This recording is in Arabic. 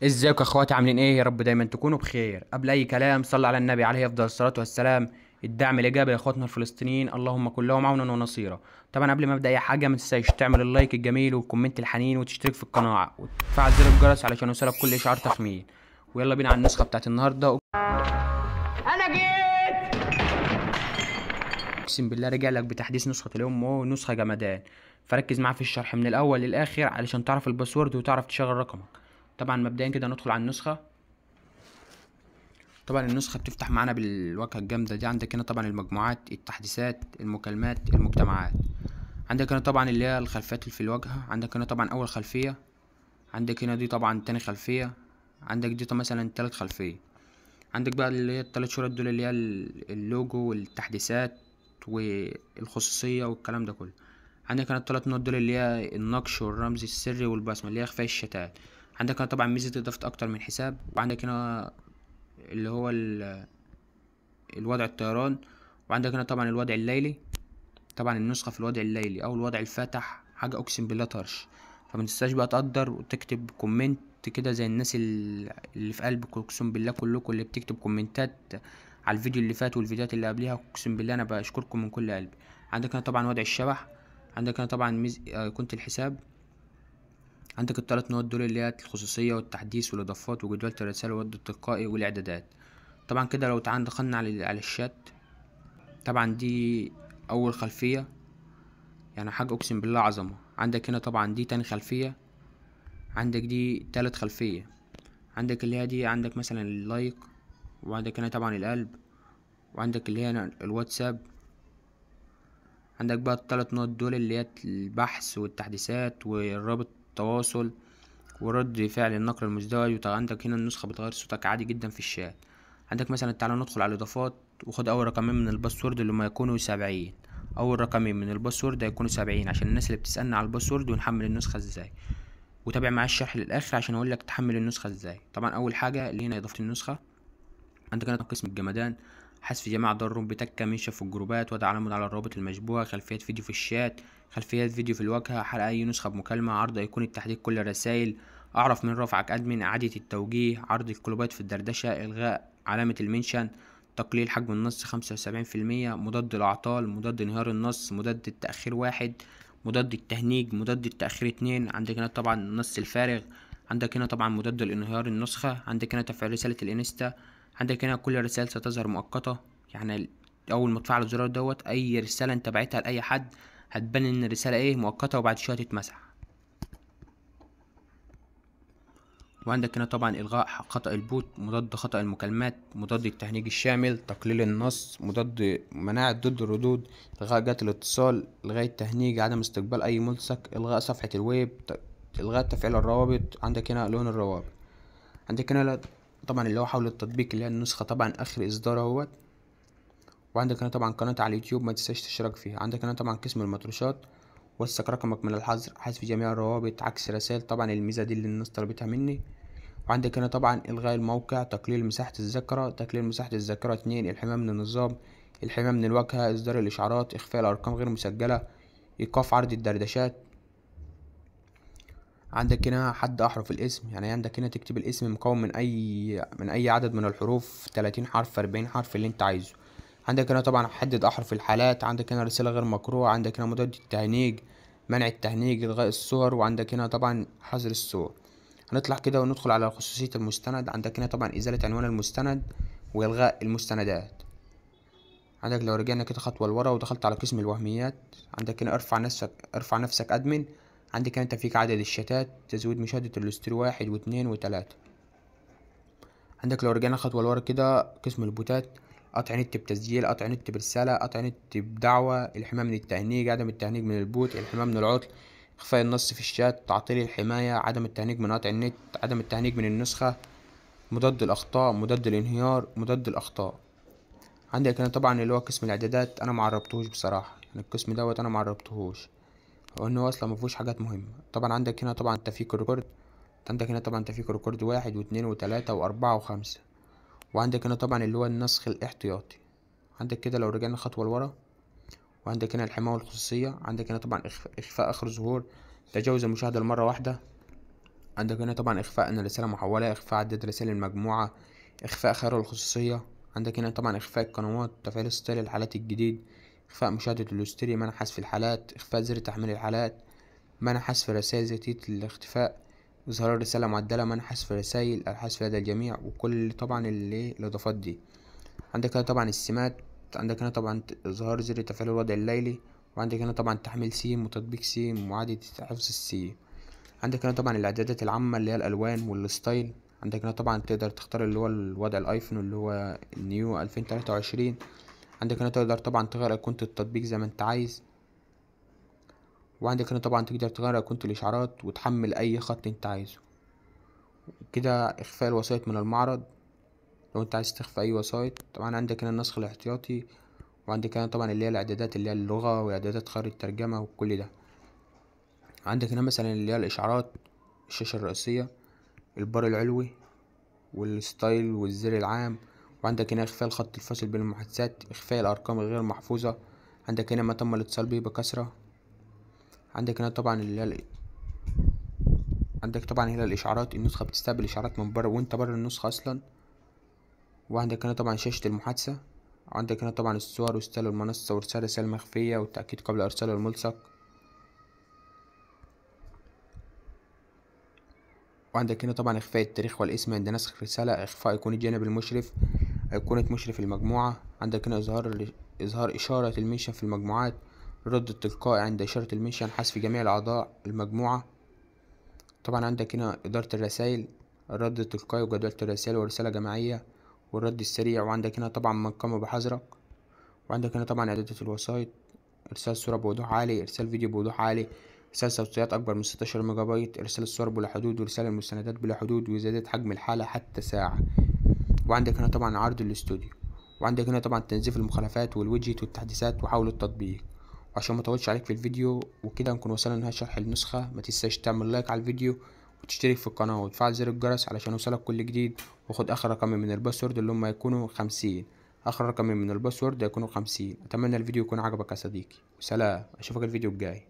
ازيكم يا اخواتي؟ عاملين ايه؟ يا رب دايما تكونوا بخير. قبل اي كلام صلى على النبي عليه افضل الصلاه والسلام. الدعم الايجابي لاخواتنا الفلسطينيين، اللهم كن لهم عونا ونصيرا. طبعا قبل ما ابدا اي حاجه، ما تنساش تعمل اللايك الجميل والكومنت الحنين وتشترك في القناه وتفعل زر الجرس علشان يوصلك كل اشعار تخمين. ويلا بينا على النسخه بتاعت النهارده. انا جيت. اقسم بالله رجع لك بتحديث نسخه اليوم، نسخه جمدان. فركز معايا في الشرح من الاول للاخر علشان تعرف الباسورد وتعرف تشغل رقمك. طبعا مبدئيا كده ندخل على النسخه. طبعا النسخة بتفتح معانا بالواجهة الجامدة دي. عندك هنا طبعا المجموعات، التحديثات، المكالمات، المجتمعات. عندك هنا طبعا اللي هي الخلفيات اللي في الواجهة. عندك هنا طبعا أول خلفية. عندك هنا دي طبعا تاني خلفية. عندك دي طبعا مثلا تالت خلفية. عندك بقى اللي هي التلات شرط دول اللي هي اللوجو والتحديثات والخصوصية والكلام ده كله. عندك هنا التلات نقط دول اللي هي النقش والرمز السري والبصمة اللي هي إخفاء الشتات. عندك هنا طبعا ميزة إضافة أكتر من حساب. وعندك هنا اللي هو الوضع الطيران. وعندك هنا طبعا الوضع الليلي. طبعا النسخة في الوضع الليلي او الوضع الفاتح حاجة اقسم بالله طرش. فما تنساش بقى تقدر وتكتب كومنت كده زي الناس اللي في قلبك. اقسم بالله كلكم اللي بتكتب كومنتات على الفيديو اللي فات والفيديوهات اللي قبلها، اقسم بالله انا بشكركم من كل قلبي. عندك هنا طبعا وضع الشبح. عندك هنا طبعا ايقونة الحساب. عندك الثلاث نقط دول اللي هي الخصوصية والتحديث والإضافات وجدولة الرسائل والرد التلقائي والإعدادات. طبعا كده لو تعال دخلنا على الشات. طبعا دي اول خلفية، يعني حاجة اقسم بالله عظمة. عندك هنا طبعا دي تاني خلفية. عندك دي تالت خلفية. عندك اللي هي دي، عندك مثلا اللايك. وعندك هنا طبعا القلب. وعندك اللي هي هنا الواتساب. عندك بقى التلات نقط دول اللي هي البحث والتحديثات والرابط التواصل ورد فعل النقر المزدوج. عندك هنا النسخة بتغير صوتك عادي جدا في الشات. عندك مثلا تعالى ندخل على الإضافات وخد أول رقمين من الباسورد اللي هما يكونوا 70. أول رقمين من الباسورد هيكونوا 70 عشان الناس اللي بتسألنا على الباسورد ونحمل النسخة ازاي. وتابع معايا الشرح للآخر عشان أقولك تحمل النسخة ازاي. طبعا أول حاجة اللي هنا إضافة النسخة. عندك هنا قسم الجمدان. حذف جميع ضرر بتكة منشن في الجروبات، وضع علامة على الروابط المشبوهة، خلفيات فيديو في الشات، خلفيات فيديو في الواجهة، حرق أي نسخة بمكالمة، عرض أيقونة تحديد كل الرسائل، أعرف من رفعك أدمن، إعادة التوجيه، عرض القلوبات في الدردشة، إلغاء علامة المنشن، تقليل حجم النص 75%، مضاد الأعطال، مضاد انهيار النص، مضاد التأخير 1، مضاد التهنيج، مضاد التأخير 2. عندك هنا طبعا النص الفارغ. عندك هنا طبعا مضاد الانهيار النسخة. عندك هنا تفعيل رسالة الانستا. عندك هنا كل الرسائل ستظهر مؤقتة، يعني أول ما تفعل الزرار دوت أي رسالة أنت بعتها لأي حد هتبان إن الرسالة إيه مؤقتة وبعد شوية تتمسح. وعندك هنا طبعا إلغاء خطأ البوت، مضاد خطأ المكالمات، مضاد التهنيج الشامل، تقليل النص، مضاد مناعة ضد الردود، إلغاء جهة الاتصال، إلغاء التهنيج، عدم استقبال أي ملصق، إلغاء صفحة الويب، إلغاء تفعيل الروابط. عندك هنا لون الروابط. عندك هنا طبعا اللي هو حول التطبيق اللي هي النسخة طبعا آخر إصدار اهوت. وعندك هنا طبعا قناة على اليوتيوب ما تنساش تشترك فيها. عندك هنا طبعا قسم المطروشات. وثق رقمك من الحظر، حذف جميع الروابط، عكس رسائل طبعا الميزة دي اللي الناس طلبتها مني. وعندك هنا طبعا إلغاء الموقع، تقليل مساحة الذاكرة، تقليل مساحة الذاكرة 2، الحماية من النظام، الحماية من الواجهة، إصدار الإشعارات، إخفاء الأرقام غير مسجلة، إيقاف عرض الدردشات. عندك هنا حد أحرف الاسم، يعني عندك هنا تكتب الاسم مكون من أي عدد من الحروف، 30 حرف 40 حرف اللي أنت عايزه. عندك هنا طبعا حدد أحرف الحالات. عندك هنا رسالة غير مقروءة. عندك هنا مضاد التهنيج، منع التهنيج، إلغاء الصور. وعندك هنا طبعا حظر الصور. هنطلع كده وندخل على خصوصية المستند. عندك هنا طبعا إزالة عنوان المستند وإلغاء المستندات. عندك لو رجعنا كده خطوة لورا ودخلت على قسم الوهميات، عندك هنا ارفع نفسك أدمن. عندك هنا تفكيك عدد الشتات، تزويد مشاهدة الأسطوري 1 و2 و3. عندك لو رجعنا خطوة لورا كده قسم البوتات، قطع نت بتسجيل، قطع نت برسالة، قطع نت بدعوة، الحماية من التهنيج، عدم التهنيج من البوت، الحماية من العطل، إخفاء النص في الشات، تعطيل الحماية، عدم التهنيج من قطع النت، عدم التهنيج من النسخة، مضاد الأخطاء، مضاد الانهيار، مضاد الأخطاء. عندك هنا طبعا اللي هو قسم الإعدادات، أنا معربتهوش بصراحة، يعني القسم دوت أنا معربتهوش وإن هو أصلا مفيهوش حاجات مهمة. طبعا عندك هنا طبعا تفكيك الريكورد. عندك هنا طبعا تفكيك الريكورد 1 و2 و3 و4 و5. وعندك هنا طبعا اللي هو النسخ الاحتياطي. عندك كده لو رجعنا خطوة لورا، وعندك هنا الحماية والخصوصية. عندك هنا طبعا إخفاء آخر ظهور، تجاوز المشاهدة لمرة واحدة. عندك هنا طبعا إخفاء أن الرسالة محولة، إخفاء عدد رسائل المجموعة، إخفاء خيار الخصوصية. عندك هنا طبعا إخفاء القنوات، تفعيل ستايل الحالات الجديد، إخفاء مشاهدة الهستوري، منع حذف الحالات، إخفاء زر تحميل الحالات، منع حذف الرسائل ذاتية الاختفاء، إظهار الرسالة معدلة، منع حذف الرسائل، الحذف لدى الجميع، وكل طبعا الإضافات دي. عندك هنا طبعا السمات، عندك هنا طبعا إظهار زر تفعيل الوضع الليلي، وعندك هنا طبعا تحميل سيم وتطبيق سيم وإعادة حفظ السيم. عندك هنا طبعا الإعدادات العامة اللي هي الألوان والستايل. عندك هنا طبعا تقدر تختار اللي هو الوضع الأيفون اللي هو النيو 2023. عندك هنا تقدر طبعا تغير أيقونة التطبيق زي ما انت عايز. وعندك هنا طبعا تقدر تغير أيقونة الإشعارات وتحمل أي خط انت عايزه. كده إخفاء الوسائط من المعرض لو انت عايز تخفي أي وسائط. طبعا عندك هنا النسخ الاحتياطي، وعندك هنا طبعا اللي هي الإعدادات اللي هي اللغة وإعدادات خيار الترجمة وكل ده. عندك هنا مثلا اللي هي الإشعارات، الشاشة الرئيسية، البار العلوي والستايل والزر العام. وعندك هنا إخفاء الخط الفاصل بين المحادثات، إخفاء الأرقام الغير محفوظة. عندك هنا ما تم الاتصال به بكثرة. عندك هنا طبعا عندك طبعا هنا الإشعارات، النسخة بتستقبل إشعارات من بره وانت بره النسخة أصلا. وعندك هنا طبعا شاشة المحادثة. وعندك هنا طبعا الصور وستايل المنصة وإرسال رسائل مخفية والتأكيد قبل إرسال الملصق. وعندك هنا طبعا إخفاء التاريخ والاسم عند نسخ الرسالة، إخفاء أيقونة جانب المشرف، أيقونة مشرف المجموعة. عندك هنا إظهار إشارة المنشن في المجموعات، الرد التلقائي عند إشارة المنشن، حذف جميع الأعضاء المجموعة. طبعا عندك هنا إدارة الرسائل، الرد التلقائي وجدولة الرسائل ورسالة جماعية والرد السريع. وعندك هنا طبعا من قام بحظرك. وعندك هنا طبعا إعدادات الوسائط، إرسال صورة بوضوح عالي، إرسال فيديو بوضوح عالي، إرسال صوتيات أكبر من 16 ميجا بايت، إرسال الصور بلا حدود، ورسال المستندات بلا حدود، وزيادة حجم الحالة حتى ساعة. وعندك هنا طبعا عرض الاستوديو. وعندك هنا طبعا تنظيف المخالفات والويدجت والتحديثات وحول التطبيق. وعشان ما اطولش عليك في الفيديو وكده نكون وصلنا لنهاية شرح النسخة، ما تنساش تعمل لايك على الفيديو وتشترك في القناة وتفعل زر الجرس علشان يوصلك كل جديد. وخد آخر رقم من الباسورد اللي هم يكونوا 50. آخر رقم من الباسورد يكونوا 50. أتمنى الفيديو يكون عجبك يا صديقي، وسلام، أشوفك الفيديو الجاي.